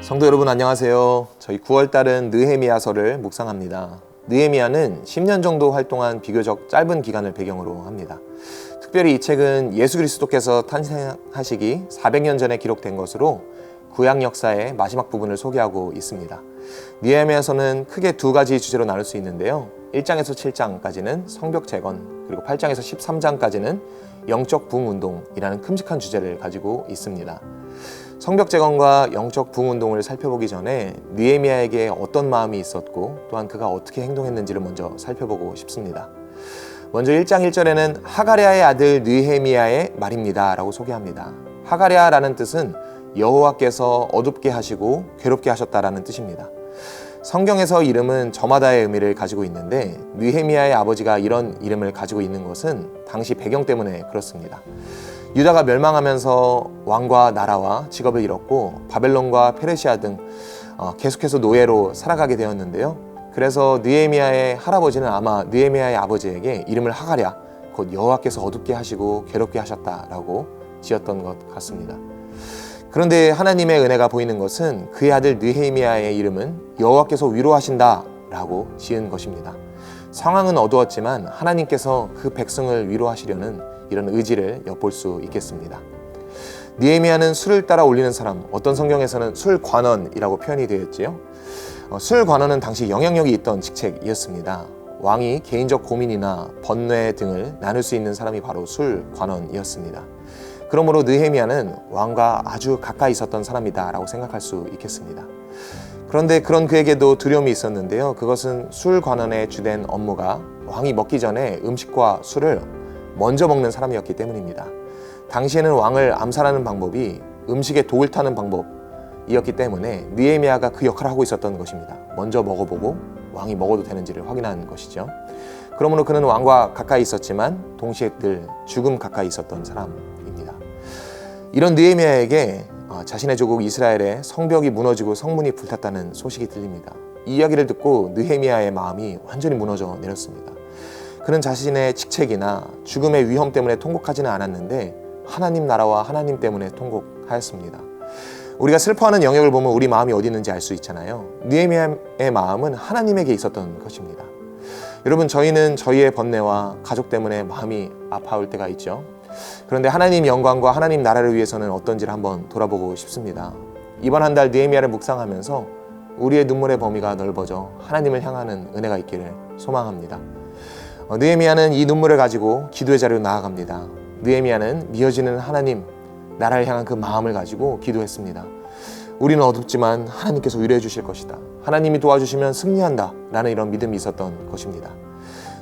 성도 여러분 안녕하세요. 저희 9월달은 느헤미야서를 묵상합니다. 느헤미야는 10년 정도 활동한 비교적 짧은 기간을 배경으로 합니다. 특별히 이 책은 예수 그리스도께서 탄생하시기 400년 전에 기록된 것으로 구약 역사의 마지막 부분을 소개하고 있습니다. 느헤미야서는 크게 두 가지 주제로 나눌 수 있는데요. 1장에서 7장까지는 성벽 재건, 그리고 8장에서 13장까지는 영적 부흥운동이라는 큼직한 주제를 가지고 있습니다. 성벽 재건과 영적 부흥운동을 살펴보기 전에 느헤미야에게 어떤 마음이 있었고 또한 그가 어떻게 행동했는지를 먼저 살펴보고 싶습니다. 먼저 1장 1절에는 하가랴의 아들 느헤미야의 말입니다 라고 소개합니다. 하가랴라는 뜻은 여호와께서 어둡게 하시고 괴롭게 하셨다라는 뜻입니다. 성경에서 이름은 저마다의 의미를 가지고 있는데 느헤미야의 아버지가 이런 이름을 가지고 있는 것은 당시 배경 때문에 그렇습니다. 유다가 멸망하면서 왕과 나라와 직업을 잃었고 바벨론과 페르시아 등 계속해서 노예로 살아가게 되었는데요. 그래서 느헤미야의 할아버지는 아마 느헤미야의 아버지에게 이름을 하가랴, 곧 여호와께서 어둡게 하시고 괴롭게 하셨다라고 지었던 것 같습니다. 그런데 하나님의 은혜가 보이는 것은 그의 아들 느헤미야의 이름은 여호와께서 위로하신다라고 지은 것입니다. 상황은 어두웠지만 하나님께서 그 백성을 위로하시려는 이런 의지를 엿볼 수 있겠습니다. 느헤미야는 술을 따라 올리는 사람, 어떤 성경에서는 술관원이라고 표현이 되어 있지요. 술관원은 당시 영향력이 있던 직책이었습니다. 왕이 개인적 고민이나 번뇌 등을 나눌 수 있는 사람이 바로 술관원이었습니다. 그러므로 느헤미야는 왕과 아주 가까이 있었던 사람이다 라고 생각할 수 있겠습니다. 그런데 그런 그에게도 두려움이 있었는데요. 그것은 술관원의 주된 업무가 왕이 먹기 전에 음식과 술을 먼저 먹는 사람이었기 때문입니다. 당시에는 왕을 암살하는 방법이 음식에 독을 타는 방법이었기 때문에 느헤미야가 그 역할을 하고 있었던 것입니다. 먼저 먹어보고 왕이 먹어도 되는지를 확인하는 것이죠. 그러므로 그는 왕과 가까이 있었지만 동시에 늘 죽음 가까이 있었던 사람입니다. 이런 느헤미야에게 자신의 조국 이스라엘의 성벽이 무너지고 성문이 불탔다는 소식이 들립니다. 이 이야기를 듣고 느헤미야의 마음이 완전히 무너져 내렸습니다. 그는 자신의 직책이나 죽음의 위험 때문에 통곡하지는 않았는데 하나님 나라와 하나님 때문에 통곡하였습니다. 우리가 슬퍼하는 영역을 보면 우리 마음이 어디 있는지 알 수 있잖아요. 느헤미야의 마음은 하나님에게 있었던 것입니다. 여러분, 저희는 저희의 번뇌와 가족 때문에 마음이 아파올 때가 있죠. 그런데 하나님 영광과 하나님 나라를 위해서는 어떤지를 한번 돌아보고 싶습니다. 이번 한 달 느헤미야를 묵상하면서 우리의 눈물의 범위가 넓어져 하나님을 향하는 은혜가 있기를 소망합니다. 느헤미야는 이 눈물을 가지고 기도의 자리로 나아갑니다. 느헤미야는 미어지는 하나님, 나라를 향한 그 마음을 가지고 기도했습니다. 우리는 어둡지만 하나님께서 위로해 주실 것이다. 하나님이 도와주시면 승리한다 라는 이런 믿음이 있었던 것입니다.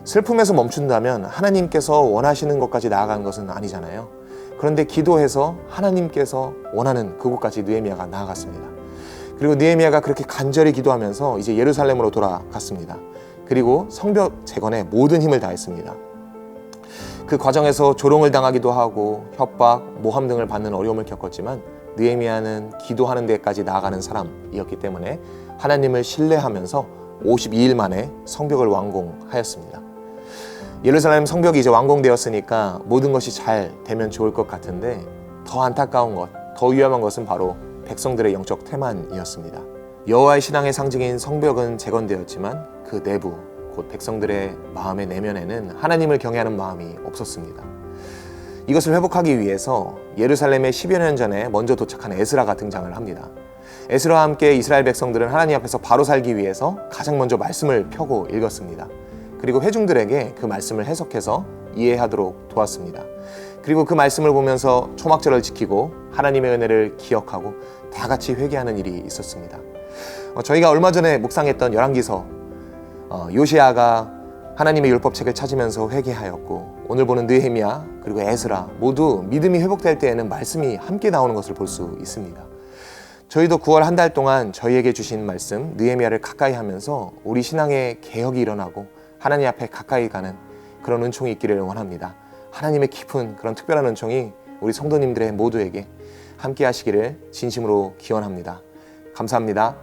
슬픔에서 멈춘다면 하나님께서 원하시는 것까지 나아가는 것은 아니잖아요. 그런데 기도해서 하나님께서 원하는 그곳까지 느헤미야가 나아갔습니다. 그리고 느헤미야가 그렇게 간절히 기도하면서 이제 예루살렘으로 돌아갔습니다. 그리고 성벽 재건에 모든 힘을 다했습니다. 그 과정에서 조롱을 당하기도 하고 협박, 모함 등을 받는 어려움을 겪었지만 느헤미야는 기도하는 데까지 나아가는 사람이었기 때문에 하나님을 신뢰하면서 52일 만에 성벽을 완공하였습니다. 예루살렘 성벽이 이제 완공되었으니까 모든 것이 잘 되면 좋을 것 같은데 더 안타까운 것, 더 위험한 것은 바로 백성들의 영적 태만이었습니다. 여호와의 신앙의 상징인 성벽은 재건되었지만 그 내부, 곧 백성들의 마음의 내면에는 하나님을 경외하는 마음이 없었습니다. 이것을 회복하기 위해서 예루살렘에 10여 년 전에 먼저 도착한 에스라가 등장을 합니다. 에스라와 함께 이스라엘 백성들은 하나님 앞에서 바로 살기 위해서 가장 먼저 말씀을 펴고 읽었습니다. 그리고 회중들에게 그 말씀을 해석해서 이해하도록 도왔습니다. 그리고 그 말씀을 보면서 초막절을 지키고 하나님의 은혜를 기억하고 다 같이 회개하는 일이 있었습니다. 저희가 얼마 전에 묵상했던 열왕기서, 요시야가 하나님의 율법책을 찾으면서 회개하였고, 오늘 보는 느헤미야 그리고 에스라 모두 믿음이 회복될 때에는 말씀이 함께 나오는 것을 볼 수 있습니다. 저희도 9월 한 달 동안 저희에게 주신 말씀 느헤미야를 가까이 하면서 우리 신앙의 개혁이 일어나고 하나님 앞에 가까이 가는 그런 은총이 있기를 원합니다. 하나님의 깊은 그런 특별한 은총이 우리 성도님들의 모두에게 함께 하시기를 진심으로 기원합니다. 감사합니다.